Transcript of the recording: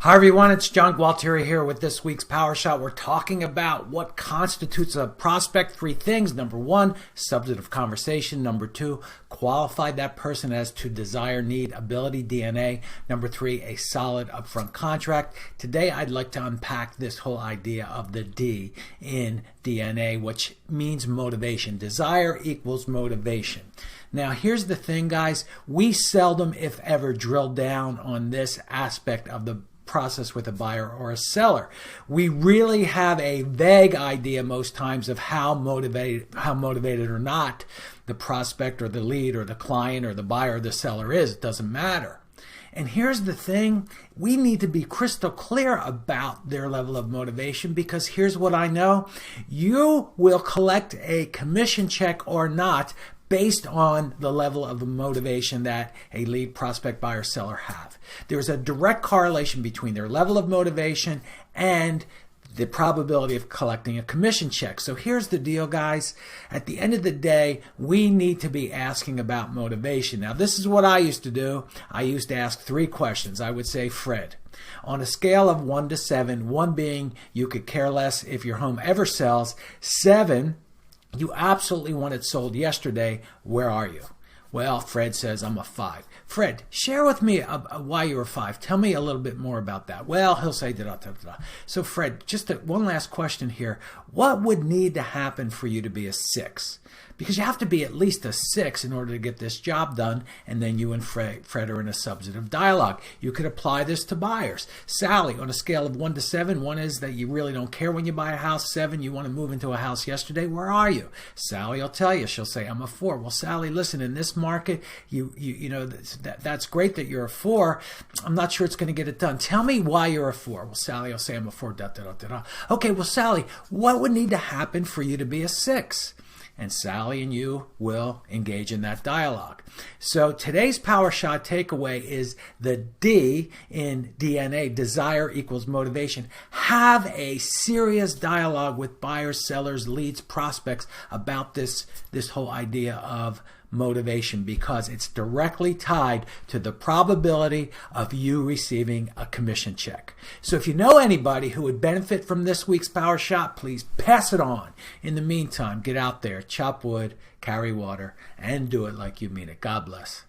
Hi everyone, it's John Gualtieri here with this week's Power Shot. We're talking about what constitutes a prospect. Three things. Number one, subject of conversation. Number two, qualify that person as to desire, need, ability, DNA. Number three, a solid upfront contract. Today I'd like to unpack this whole idea of the D in DNA, which means motivation. Desire equals motivation. Now, here's the thing, guys. We seldom, if ever, drill down on this aspect of the process with a buyer or a seller. We really have a vague idea most times of how motivated or not the prospect or the lead or the client or the buyer or the seller is. It doesn't matter. And here's the thing, we need to be crystal clear about their level of motivation, because here's what I know. You will collect a commission check or not based on the level of motivation that a lead, prospect, buyer, seller have. There's a direct correlation between their level of motivation and the probability of collecting a commission check. So here's the deal, guys. At the end of the day, we need to be asking about motivation. Now, this is what I used to do. I used to ask three questions. I would say, Fred, on a scale of 1 to 7, 1 being you could care less if your home ever sells, 7, you absolutely want it sold yesterday, where are you? Well, Fred says, I'm a 5. Fred, share with me why you're a 5. Tell me a little bit more about that. Well, he'll say da-da-da-da. So Fred, just one last question here. What would need to happen for you to be a 6? Because you have to be at least a 6 in order to get this job done, and then you and Fred are in a substantive dialogue. You could apply this to buyers. Sally, on a scale of 1 to 7, 1 is that you really don't care when you buy a house. 7, you want to move into a house yesterday. Where are you? Sally will tell you. She'll say, I'm a 4. Well, Sally, listen, in this market, you know that's great that you're a 4. I'm not sure it's going to get it done. Tell me why you're a 4. Well, Sally will say, I'm a 4. Da, da, da, da, da. Okay, well, Sally, what would need to happen for you to be a 6? And Sally and you will engage in that dialogue. So today's Power Shot takeaway is the D in DNA, desire equals motivation. Have a serious dialogue with buyers, sellers, leads, prospects about this whole idea of motivation, because it's directly tied to the probability of you receiving a commission check. So if you know anybody who would benefit from this week's Power Shot, please pass it on. In the meantime, get out there, chop wood, carry water, and do it like you mean it. God bless.